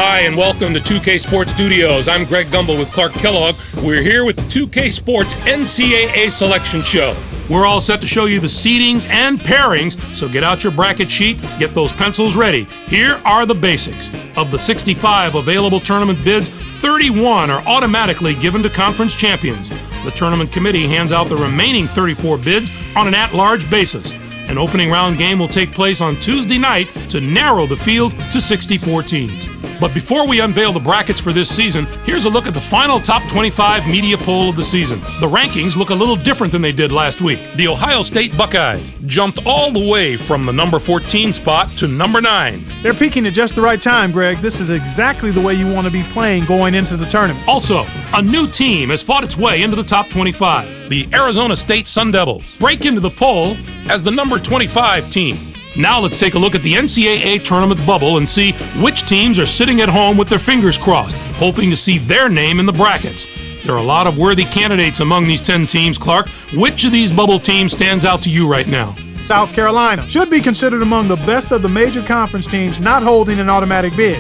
Hi, and welcome to 2K Sports Studios. I'm Greg Gumbel with Clark Kellogg. We're here with the 2K Sports NCAA Selection Show. We're all set to show you the seedings and pairings, so get out your bracket sheet, get those pencils ready. Here are the basics. Of the 65 available tournament bids, 31 are automatically given to conference champions. The tournament committee hands out the remaining 34 bids on an at-large basis. An opening round game will take place on Tuesday night to narrow the field to 64 teams. But before we unveil the brackets for this season, here's a look at the final top 25 media poll of the season. The rankings look a little different than they did last week. The Ohio State Buckeyes jumped all the way from the number 14 spot to number 9. They're peaking at just the right time, Greg. This is exactly the way you want to be playing going into the tournament. Also, a new team has fought its way into the top 25. The Arizona State Sun Devils break into the poll as the number 25 team. Now let's take a look at the NCAA tournament bubble and see which teams are sitting at home with their fingers crossed, hoping to see their name in the brackets. There are a lot of worthy candidates among these 10 teams, Clark. Which of these bubble teams stands out to you right now? South Carolina should be considered among the best of the major conference teams not holding an automatic bid.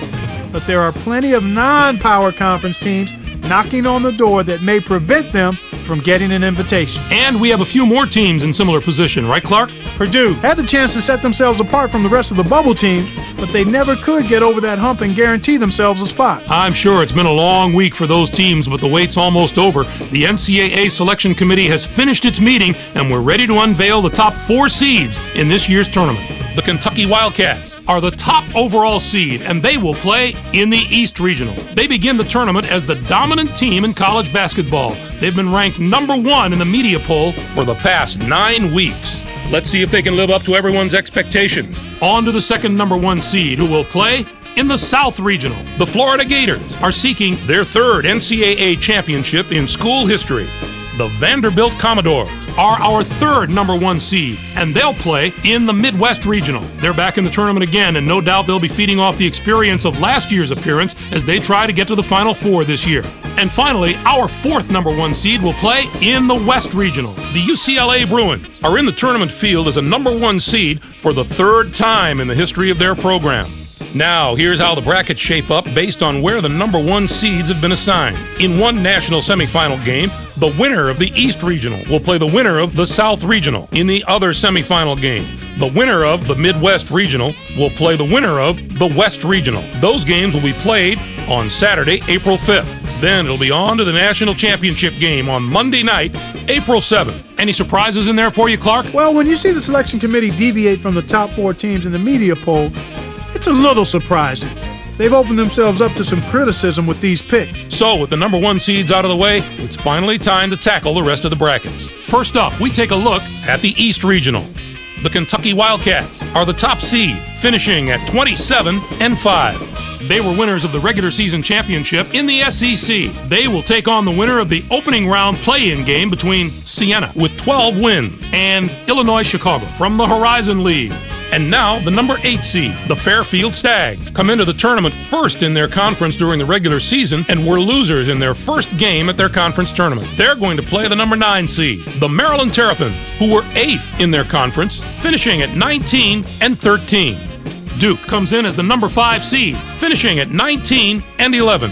But there are plenty of non-power conference teams knocking on the door that may prevent them from getting an invitation. And we have a few more teams in similar position, right, Clark? Purdue had the chance to set themselves apart from the rest of the bubble teams, but they never could get over that hump and guarantee themselves a spot. I'm sure it's been a long week for those teams, but the wait's almost over. The NCAA Selection Committee has finished its meeting, and we're ready to unveil the top 4 seeds in this year's tournament. The Kentucky Wildcats are the top overall seed, and they will play in the East Regional. They begin the tournament as the dominant team in college basketball. They've been ranked number 1 in the media poll for the past 9 weeks. Let's see if they can live up to everyone's expectations. On to the second number 1 seed, who will play in the South Regional. The Florida Gators are seeking their 3rd NCAA championship in school history. The Vanderbilt Commodores are our 3rd number 1 seed, and they'll play in the Midwest Regional. They're back in the tournament again, and no doubt they'll be feeding off the experience of last year's appearance as they try to get to the Final Four this year. And finally, our 4th number 1 seed will play in the West Regional. The UCLA Bruins are in the tournament field as a number 1 seed for the 3rd time in the history of their program. Now, here's how the brackets shape up based on where the number 1 seeds have been assigned. In one national semifinal game, the winner of the East Regional will play the winner of the South Regional. In the other semifinal game, the winner of the Midwest Regional will play the winner of the West Regional. Those games will be played on Saturday, April 5th. Then it'll be on to the national championship game on Monday night, April 7th. Any surprises in there for you, Clark? Well, when you see the selection committee deviate from the top 4 teams in the media poll, it's a little surprising. They've opened themselves up to some criticism with these picks. So, with the number 1 seeds out of the way, it's finally time to tackle the rest of the brackets. First up, we take a look at the East Regional. The Kentucky Wildcats are the top seed, finishing at 27-5. They were winners of the regular season championship in the SEC. They will take on the winner of the opening round play-in game between Siena with 12 wins and Illinois Chicago from the Horizon League. And now, the number 8 seed, the Fairfield Stags, come into the tournament first in their conference during the regular season and were losers in their first game at their conference tournament. They're going to play the number 9 seed, the Maryland Terrapins, who were 8th in their conference, finishing at 19-13. Duke comes in as the number 5 seed, finishing at 19-11.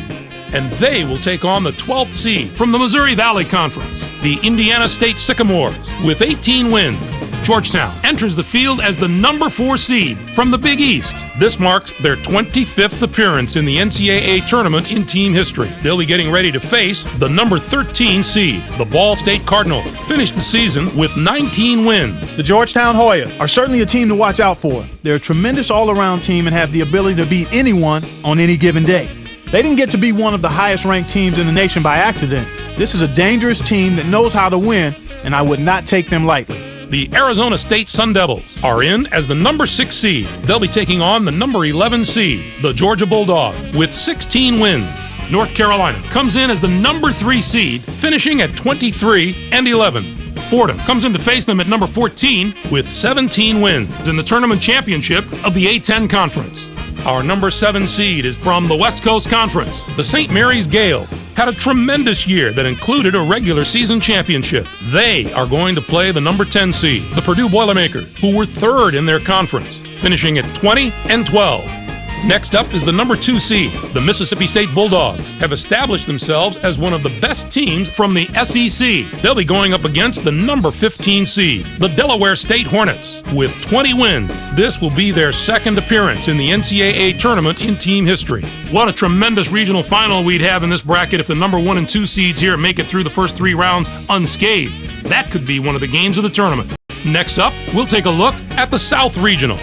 And they will take on the 12th seed from the Missouri Valley Conference, the Indiana State Sycamores, with 18 wins. Georgetown enters the field as the number 4 seed from the Big East. This marks their 25th appearance in the NCAA tournament in team history. They'll be getting ready to face the number 13 seed, the Ball State Cardinals, finished the season with 19 wins. The Georgetown Hoyas are certainly a team to watch out for. They're a tremendous all-around team and have the ability to beat anyone on any given day. They didn't get to be one of the highest-ranked teams in the nation by accident. This is a dangerous team that knows how to win, and I would not take them lightly. The Arizona State Sun Devils are in as the number 6 seed. They'll be taking on the number 11 seed, the Georgia Bulldogs, with 16 wins. North Carolina comes in as the number 3 seed, finishing at 23-11. Fordham comes in to face them at number 14 with 17 wins in the tournament championship of the A-10 Conference. Our number 7 seed is from the West Coast Conference. The St. Mary's Gales had a tremendous year that included a regular season championship. They are going to play the number 10 seed, the Purdue Boilermakers, who were 3rd in their conference, finishing at 20-12. Next up is the number 2 seed. The Mississippi State Bulldogs have established themselves as one of the best teams from the SEC. They'll be going up against the number 15 seed, the Delaware State Hornets, with 20 wins. This will be their second appearance in the NCAA tournament in team history. What a tremendous regional final we'd have in this bracket if the number 1 and 2 seeds here make it through the first 3 rounds unscathed. That could be one of the games of the tournament. Next up, we'll take a look at the South Regional.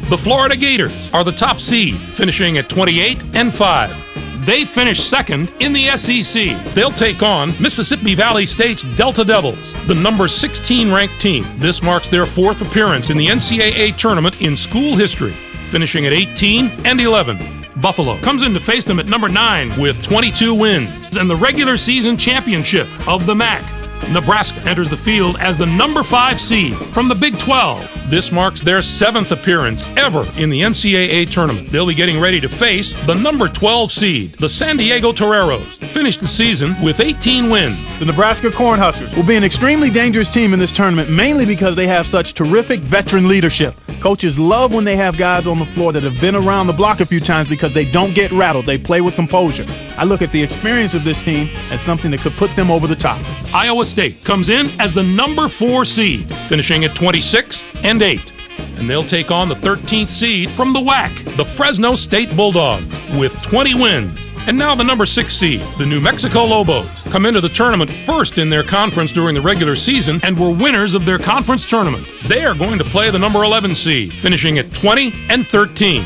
The Florida Gators are the top seed, finishing at 28-5. They finished second in the SEC. They'll take on Mississippi Valley State's Delta Devils, the number 16 ranked team. This marks their 4th appearance in the NCAA tournament in school history, finishing at 18-11. Buffalo comes in to face them at number 9 with 22 wins and the regular season championship of the MAC. Nebraska enters the field as the number 5 seed from the Big 12. This marks their 7th appearance ever in the NCAA tournament. They'll be getting ready to face the number 12 seed, the San Diego Toreros. Finished the season with 18 wins. The Nebraska Cornhuskers will be an extremely dangerous team in this tournament, mainly because they have such terrific veteran leadership. Coaches love when they have guys on the floor that have been around the block a few times because they don't get rattled. They play with composure. I look at the experience of this team as something that could put them over the top. Iowa State comes in as the number 4 seed, finishing at 26-8. And they'll take on the 13th seed from the WAC, the Fresno State Bulldogs, with 20 wins. And now the number 6 seed, the New Mexico Lobos, come into the tournament first in their conference during the regular season and were winners of their conference tournament. They are going to play the number 11 seed, finishing at 20-13.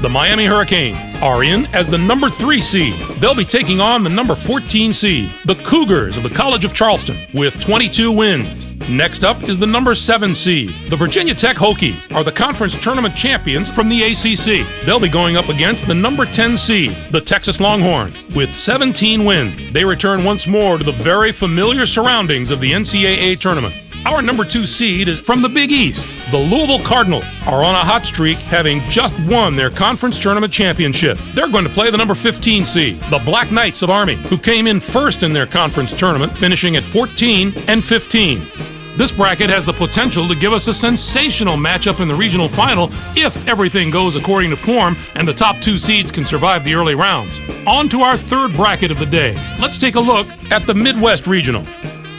The Miami Hurricanes are in as the number 3 seed. They'll be taking on the number 14 seed, the Cougars of the College of Charleston, with 22 wins. Next up is the number 7 seed. The Virginia Tech Hokies are the conference tournament champions from the ACC. They'll be going up against the number 10 seed, the Texas Longhorns, with 17 wins. They return once more to the very familiar surroundings of the NCAA tournament. Our number 2 seed is from the Big East. The Louisville Cardinals are on a hot streak, having just won their conference tournament championship. They're going to play the number 15 seed, the Black Knights of Army, who came in first in their conference tournament, finishing at 14-15. This bracket has the potential to give us a sensational matchup in the regional final if everything goes according to form and the top 2 seeds can survive the early rounds. On to our 3rd bracket of the day. Let's take a look at the Midwest Regional.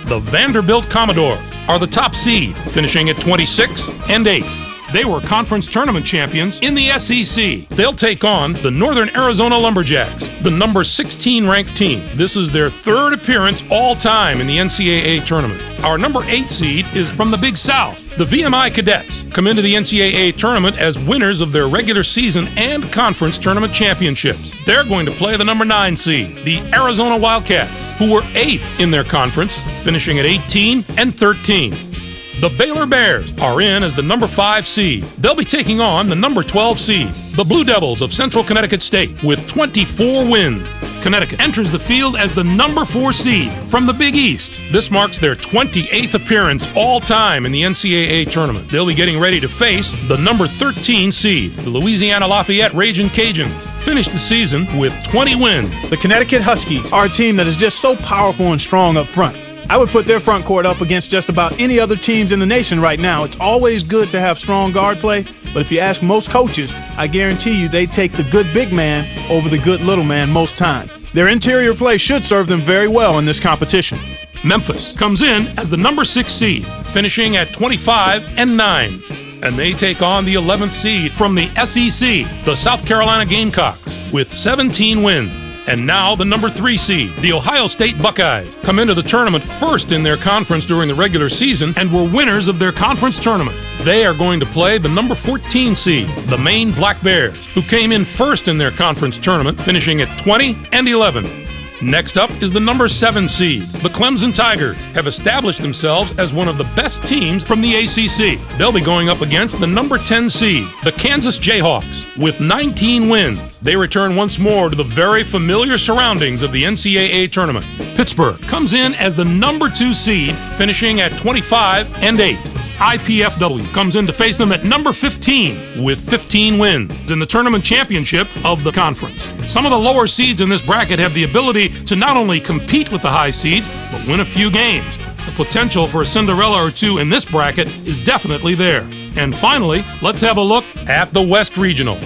The Vanderbilt Commodores are the top seed, finishing at 26-8. They were conference tournament champions in the SEC. They'll take on the Northern Arizona Lumberjacks, the number 16 ranked team. This is their 3rd appearance all time in the NCAA tournament. Our number 8 seed is from the Big South. The VMI Cadets come into the NCAA tournament as winners of their regular season and conference tournament championships. They're going to play the number 9 seed, the Arizona Wildcats, who were 8th in their conference, finishing at 18-13. The Baylor Bears are in as the number 5 seed. They'll be taking on the number 12 seed, the Blue Devils of Central Connecticut State, with 24 wins. Connecticut enters the field as the number 4 seed from the Big East. This marks their 28th appearance all time in the NCAA tournament. They'll be getting ready to face the number 13 seed, the Louisiana Lafayette Ragin' Cajuns. Finished the season with 20 wins. The Connecticut Huskies are a team that is just so powerful and strong up front. I would put their front court up against just about any other teams in the nation right now. It's always good to have strong guard play, but if you ask most coaches, I guarantee you they take the good big man over the good little man most times. Their interior play should serve them very well in this competition. Memphis comes in as the number 6 seed, finishing at 25-9. And they take on the 11th seed from the SEC, the South Carolina Gamecocks, with 17 wins. And now the number 3 seed, the Ohio State Buckeyes, come into the tournament first in their conference during the regular season and were winners of their conference tournament. They are going to play the number 14 seed, the Maine Black Bears, who came in first in their conference tournament, finishing at 20-11. Next up is the number 7 seed. The Clemson Tigers have established themselves as one of the best teams from the ACC. They'll be going up against the number 10 seed, the Kansas Jayhawks, with 19 wins. They return once more to the very familiar surroundings of the NCAA tournament. Pittsburgh comes in as the number 2 seed, finishing at 25-8. IPFW comes in to face them at number 15 with 15 wins in the tournament championship of the conference. Some of the lower seeds in this bracket have the ability to not only compete with the high seeds, but win a few games. The potential for a Cinderella or two in this bracket is definitely there. And finally, let's have a look at the West Regional.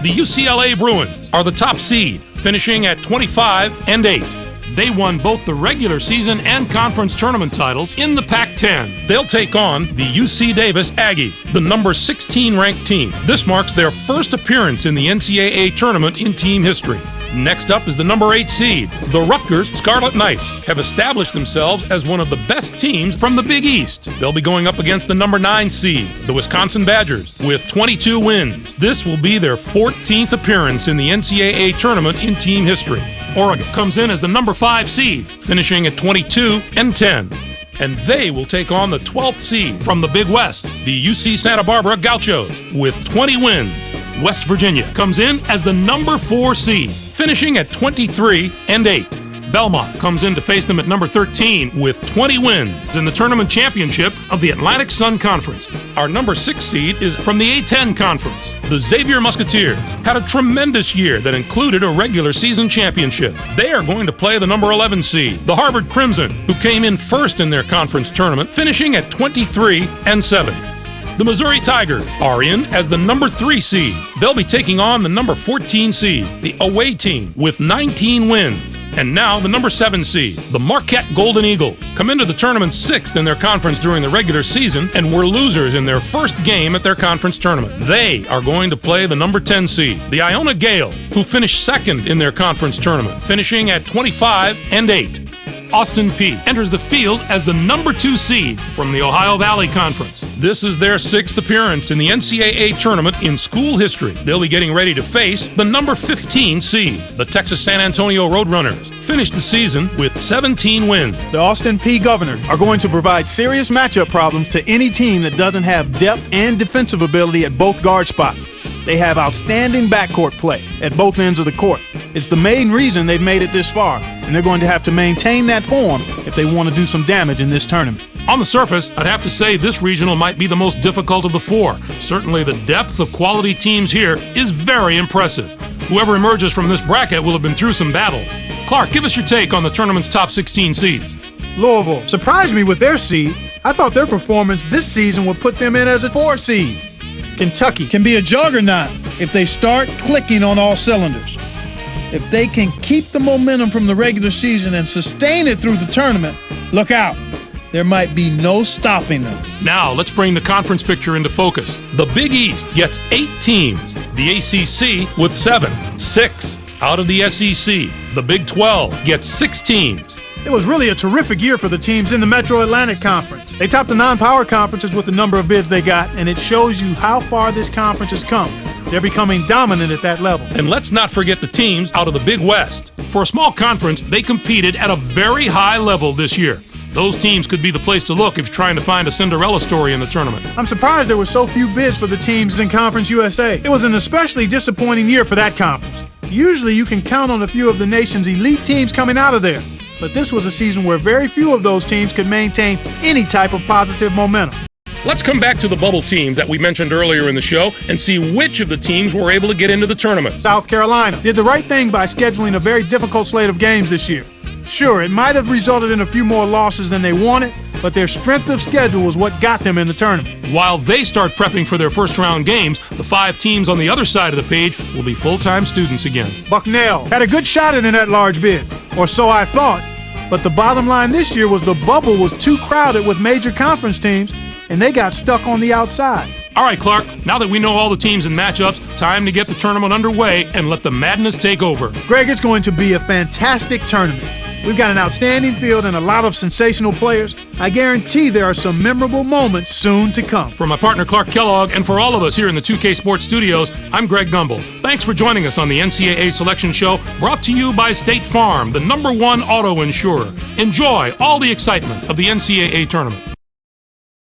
The UCLA Bruins are the top seed, finishing at 25-8. They won both the regular season and conference tournament titles in the Pac-10. They'll take on the UC Davis Aggies, the number 16 ranked team. This marks their first appearance in the NCAA tournament in team history. Next up is the number 8 seed. The Rutgers Scarlet Knights have established themselves as one of the best teams from the Big East. They'll be going up against the number 9 seed, the Wisconsin Badgers, with 22 wins. This will be their 14th appearance in the NCAA tournament in team history. Oregon comes in as the number 5 seed, finishing at 22-10. And they will take on the 12th seed from the Big West, the UC Santa Barbara Gauchos, with 20 wins. West Virginia comes in as the number 4 seed, finishing at 23-8. Belmont comes in to face them at number 13 with 20 wins in the tournament championship of the Atlantic Sun Conference. Our number 6 seed is from the A10 Conference. The Xavier Musketeers had a tremendous year that included a regular season championship. They are going to play the number 11 seed, the Harvard Crimson, who came in first in their conference tournament, finishing at 23-7. The Missouri Tigers are in as the number 3 seed. They'll be taking on the number 14 seed, the away team, with 19 wins. And now the number 7 seed, the Marquette Golden Eagles, come into the tournament 6th in their conference during the regular season and were losers in their first game at their conference tournament. They are going to play the number 10 seed, the Iona Gales, who finished 2nd in their conference tournament, finishing at 25-8. Austin Peay enters the field as the number 2 seed from the Ohio Valley Conference. This is their 6th appearance in the NCAA tournament in school history. They'll be getting ready to face the number 15 seed, the Texas San Antonio Roadrunners. Finished the season with 17 wins. The Austin Peay Governors are going to provide serious matchup problems to any team that doesn't have depth and defensive ability at both guard spots. They have outstanding backcourt play at both ends of the court. It's the main reason they've made it this far, and they're going to have to maintain that form if they want to do some damage in this tournament. On the surface, I'd have to say this regional might be the most difficult of the 4. Certainly the depth of quality teams here is very impressive. Whoever emerges from this bracket will have been through some battles. Clark, give us your take on the tournament's top 16 seeds. Louisville surprised me with their seed. I thought their performance this season would put them in as a 4 seed. Kentucky can be a juggernaut if they start clicking on all cylinders. If they can keep the momentum from the regular season and sustain it through the tournament, look out. There might be no stopping them. Now, let's bring the conference picture into focus. The Big East gets 8 teams. The ACC with 7. 6 out of the SEC. The Big 12 gets 6 teams. It was really a terrific year for the teams in the Metro Atlantic Conference. They topped the non-power conferences with the number of bids they got, and it shows you how far this conference has come. They're becoming dominant at that level. And let's not forget the teams out of the Big West. For a small conference, they competed at a very high level this year. Those teams could be the place to look if you're trying to find a Cinderella story in the tournament. I'm surprised there were so few bids for the teams in Conference USA. It was an especially disappointing year for that conference. Usually you can count on a few of the nation's elite teams coming out of there. But this was a season where very few of those teams could maintain any type of positive momentum. Let's come back to the bubble teams that we mentioned earlier in the show and see which of the teams were able to get into the tournament. South Carolina did the right thing by scheduling a very difficult slate of games this year. Sure, it might have resulted in a few more losses than they wanted, but their strength of schedule was what got them in the tournament. While they start prepping for their first-round games, the 5 teams on the other side of the page will be full-time students again. Bucknell had a good shot at that large bid, or so I thought. But the bottom line this year was the bubble was too crowded with major conference teams, and they got stuck on the outside. All right, Clark, now that we know all the teams and matchups, time to get the tournament underway and let the madness take over. Greg, it's going to be a fantastic tournament. We've got an outstanding field and a lot of sensational players. I guarantee there are some memorable moments soon to come. For my partner Clark Kellogg and for all of us here in the 2K Sports Studios, I'm Greg Gumbel. Thanks for joining us on the NCAA Selection Show, brought to you by State Farm, the #1 auto insurer. Enjoy all the excitement of the NCAA tournament.